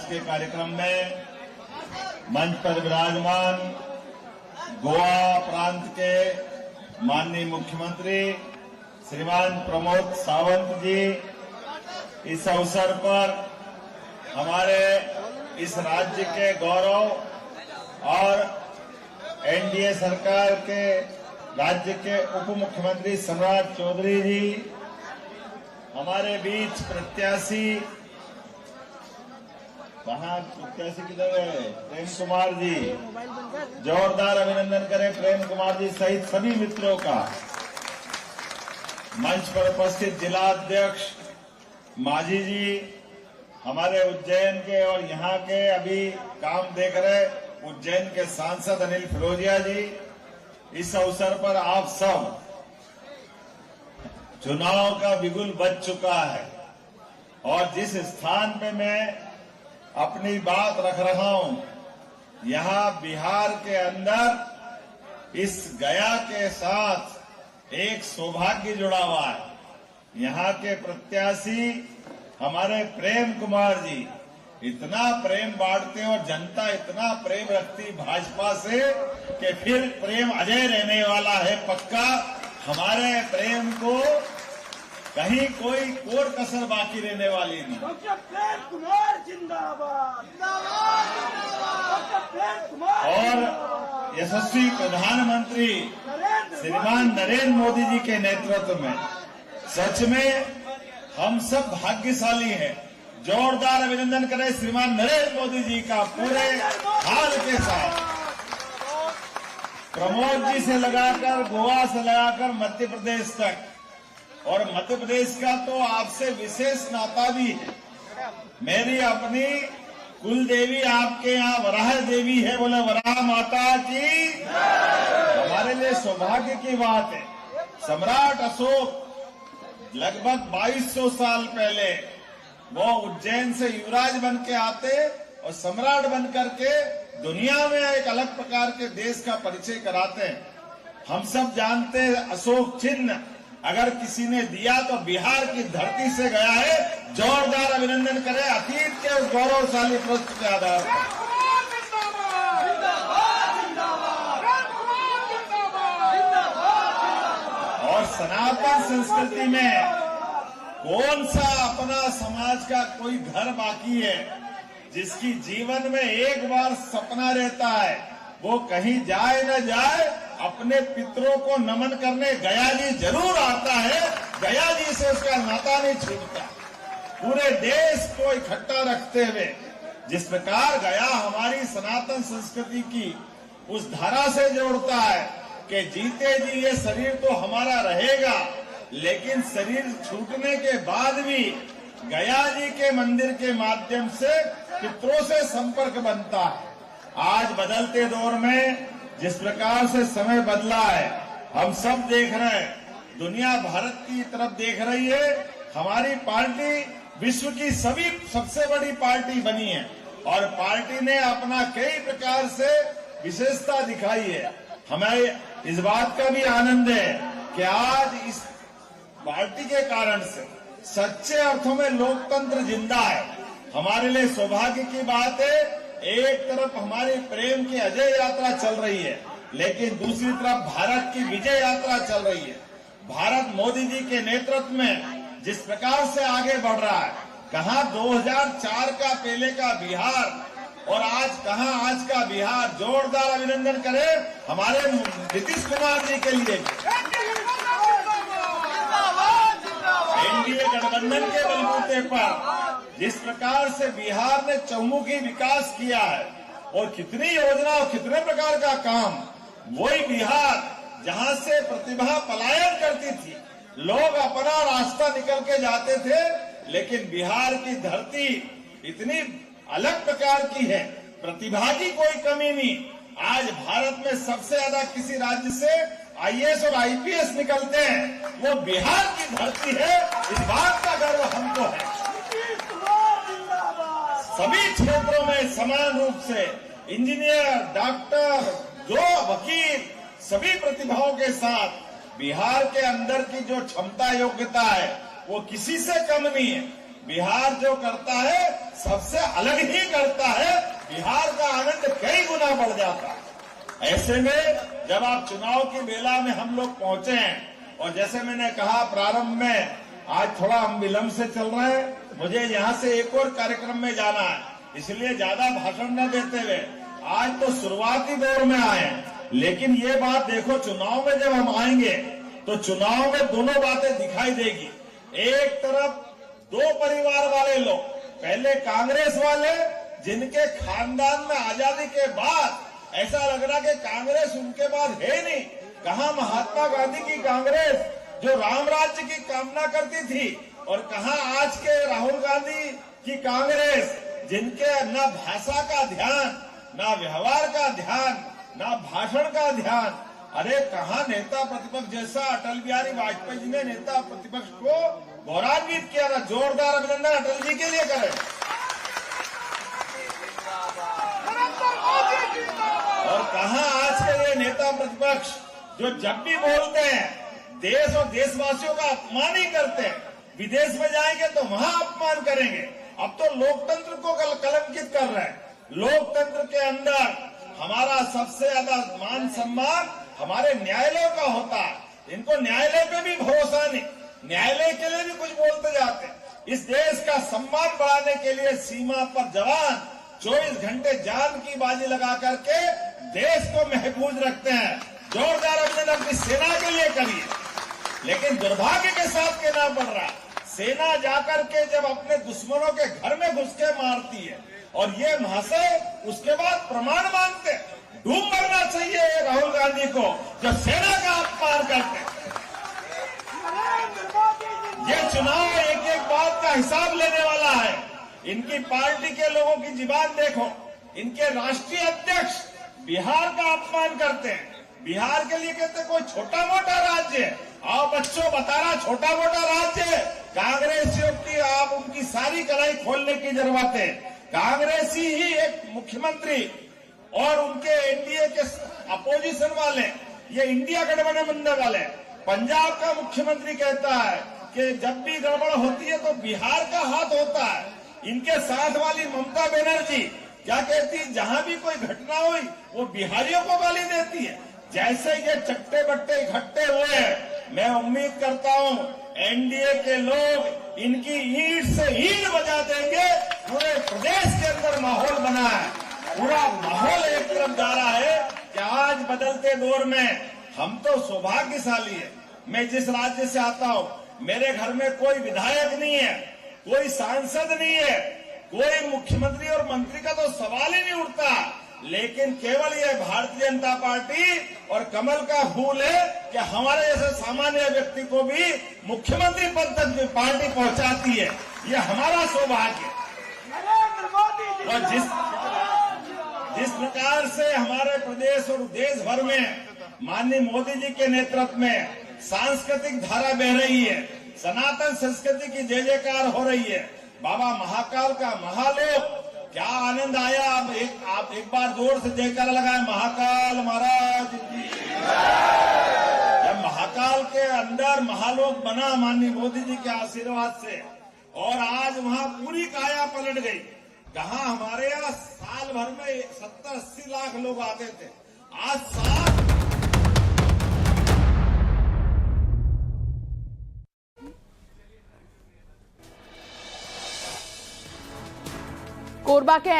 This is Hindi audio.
आज के कार्यक्रम में मंच पर विराजमान गोवा प्रांत के माननीय मुख्यमंत्री श्रीमान प्रमोद सावंत जी, इस अवसर पर हमारे इस राज्य के गौरव और एनडीए सरकार के राज्य के उप मुख्यमंत्री सम्राट चौधरी जी, हमारे बीच प्रत्याशी किधर है, प्रेम कुमार जी, जोरदार अभिनंदन करें प्रेम कुमार जी सहित सभी मित्रों का। मंच पर उपस्थित जिला अध्यक्ष माझी जी, हमारे उज्जैन के और यहाँ के अभी काम देख रहे उज्जैन के सांसद अनिल फिरोजिया जी, इस अवसर पर आप सब, चुनाव का बिगुल बज चुका है और जिस स्थान पे मैं अपनी बात रख रहा हूं, यहाँ बिहार के अंदर इस गया के साथ एक सौभाग्य जुड़ा हुआ है। यहाँ के प्रत्याशी हमारे प्रेम कुमार जी इतना प्रेम बांटते हैं और जनता इतना प्रेम रखती भाजपा से कि फिर प्रेम अजय रहने वाला है पक्का। हमारे प्रेम को कहीं कोई कोर कसर बाकी रहने वाली नहीं। डॉक्टर प्रेम कुमार जिंदाबाद, और यशस्वी प्रधानमंत्री श्रीमान नरेंद्र मोदी जी के नेतृत्व में सच में हम सब भाग्यशाली हैं। जोरदार अभिनंदन करें श्रीमान नरेंद्र मोदी जी का पूरे हाल के साथ। प्रमोद जी से लगाकर गोवा से लगाकर मध्य प्रदेश तक, और मध्य प्रदेश का तो आपसे विशेष नाता भी है। मेरी अपनी कुल देवी आपके यहाँ वराह देवी है, बोले वराह माता की। हमारे लिए सौभाग्य की बात है। सम्राट अशोक लगभग 2200 साल पहले वो उज्जैन से युवराज बन के आते और सम्राट बन करके दुनिया में एक अलग प्रकार के देश का परिचय कराते हैं। हम सब जानते हैं अशोक चिन्ह अगर किसी ने दिया तो बिहार की धरती से गया है। जोरदार अभिनंदन करें अतीत के उस गौरवशाली पृष्ठ के आधार पर। और सनातन संस्कृति में कौन सा अपना समाज का कोई घर बाकी है जिसकी जीवन में एक बार सपना रहता है वो कहीं जाए न जाए, अपने पितरों को नमन करने गया जी जरूर आता है। गया जी से उसका नाता नहीं छूटता। पूरे देश को इकट्ठा रखते हुए जिस प्रकार गया हमारी सनातन संस्कृति की उस धारा से जोड़ता है कि जीते जी ये शरीर तो हमारा रहेगा, लेकिन शरीर छूटने के बाद भी गया जी के मंदिर के माध्यम से पितरों से संपर्क बनता है। आज बदलते दौर में जिस प्रकार से समय बदला है, हम सब देख रहे हैं, दुनिया भारत की तरफ देख रही है। हमारी पार्टी विश्व की सबसे बड़ी पार्टी बनी है और पार्टी ने अपना कई प्रकार से विशेषता दिखाई है। हमें इस बात का भी आनंद है कि आज इस पार्टी के कारण से सच्चे अर्थों में लोकतंत्र जिंदा है। हमारे लिए सौभाग्य की बात है, एक तरफ हमारी प्रेम की अजय यात्रा चल रही है, लेकिन दूसरी तरफ भारत की विजय यात्रा चल रही है। भारत मोदी जी के नेतृत्व में जिस प्रकार से आगे बढ़ रहा है, कहाँ 2004 का पहले का बिहार और आज कहाँ आज का बिहार। जोरदार अभिनंदन करें हमारे नीतीश कुमार जी के लिए। एनडीए गठबंधन के बलबूते पर जिस प्रकार से बिहार ने चहुमुखी विकास किया है और कितनी योजना और कितने प्रकार का काम, वही बिहार जहां से प्रतिभा पलायन करती थी, लोग अपना रास्ता निकल के जाते थे, लेकिन बिहार की धरती इतनी अलग प्रकार की है, प्रतिभा की कोई कमी नहीं। आज भारत में सबसे ज्यादा किसी राज्य से आईएएस और आईपीएस निकलते हैं, वो बिहार की धरती है। इस बात का गर्व हमको है। सभी क्षेत्रों में समान रूप से इंजीनियर, डॉक्टर, जो वकील, सभी प्रतिभाओं के साथ बिहार के अंदर की जो क्षमता योग्यता है वो किसी से कम नहीं है। बिहार जो करता है सबसे अलग ही करता है। बिहार का आनंद कई गुना बढ़ जाता है। ऐसे में जब आप चुनाव की बेला में हम लोग पहुंचे हैं, और जैसे मैंने कहा प्रारंभ में, आज थोड़ा हम विलंब से चल रहे हैं, मुझे यहाँ से एक और कार्यक्रम में जाना है, इसलिए ज्यादा भाषण न देते हुए आज तो शुरुआती दौर में आए हैं। लेकिन ये बात देखो, चुनाव में जब हम आएंगे तो चुनाव में दोनों बातें दिखाई देगी। एक तरफ दो परिवार वाले लोग, पहले कांग्रेस वाले जिनके खानदान में आजादी के बाद ऐसा लग रहा कि कांग्रेस उनके बाद है नहीं। कहाँ महात्मा गांधी की कांग्रेस जो राम राज्य की कामना करती थी, और कहाँ आज के राहुल गांधी की कांग्रेस जिनके न भाषा का ध्यान, न व्यवहार का ध्यान, न भाषण का ध्यान। अरे कहाँ नेता प्रतिपक्ष जैसा अटल बिहारी वाजपेयी जी ने नेता प्रतिपक्ष को गौरवान्वित किया था। जोरदार अभिनंदन अटल जी के लिए करें। और कहाँ आज के ये नेता प्रतिपक्ष जो जब भी बोलते हैं देश और देशवासियों का अपमान ही करते हैं, विदेश में जाएंगे तो वहां अपमान करेंगे। अब तो लोकतंत्र को कलंकित कर रहे हैं। लोकतंत्र के अंदर हमारा सबसे ज्यादा मान सम्मान हमारे न्यायालयों का होता है। इनको न्यायालय पे भी भरोसा नहीं, न्यायालय के लिए भी कुछ बोलते जाते हैं। इस देश का सम्मान बढ़ाने के लिए सीमा पर जवान 24 घंटे जान की बाजी लगा करके देश को महफूज रखते हैं। जोरदार अभिनंदन अपनी सेना के लिए करिए। लेकिन दुर्भाग्य के साथ कहना पड़ रहा है, सेना जाकर के जब अपने दुश्मनों के घर में घुस के मारती है, और ये महाशय उसके बाद प्रमाण मांगते, डूब मरना चाहिए राहुल गांधी को जो सेना का अपमान करते। ये चुनाव एक एक बात का हिसाब लेने वाला है। इनकी पार्टी के लोगों की जुबान देखो, इनके राष्ट्रीय अध्यक्ष बिहार का अपमान करते हैं। बिहार के लिए कहते कोई छोटा मोटा राज्य है। आओ बच्चों बता रहा, छोटा मोटा राज्य है। कांग्रेसियों की आप उनकी सारी कलाई खोलने की जरूरत है। कांग्रेसी ही एक मुख्यमंत्री और उनके एनडीए के अपोजिशन वाले, ये इंडिया गठबंधन वाले, पंजाब का मुख्यमंत्री कहता है कि जब भी गड़बड़ होती है तो बिहार का हाथ होता है। इनके साथ वाली ममता बनर्जी क्या कहती है, जहां भी कोई घटना हुई वो बिहारियों को गाली देती है। जैसे ये चट्टे बट्टे इकट्ठे हुए, मैं उम्मीद करता हूं एनडीए के लोग इनकी ईंट से ईंट बजा देंगे। पूरे प्रदेश के अंदर माहौल बना है, पूरा माहौल एक तरफ जा रहा है कि आज बदलते दौर में हम तो सौभाग्यशाली है। मैं जिस राज्य से आता हूं, मेरे घर में कोई विधायक नहीं है, कोई सांसद नहीं है, कोई मुख्यमंत्री और मंत्री का तो सवाल ही नहीं उठता। लेकिन केवल ये भारतीय जनता पार्टी और कमल का फूल है कि हमारे जैसे सामान्य व्यक्ति को भी मुख्यमंत्री पद तक पार्टी पहुंचाती है। ये हमारा सौभाग्य है। और जिस प्रकार से हमारे प्रदेश और देश भर में माननीय मोदी जी के नेतृत्व में सांस्कृतिक धारा बह रही है, सनातन संस्कृति की जय जयकार हो रही है, बाबा महाकाल का महालोक, क्या आनंद आया। आप एक बार जोर से जयकारा लगाए, महाकाल महाराज की। जब महाकाल के अंदर महालोक बना माननीय मोदी जी के आशीर्वाद से, और आज वहां पूरी काया पलट गई। कहाँ हमारे यहाँ साल भर में 70-80 लाख लोग आते थे, आज साल कोरबा के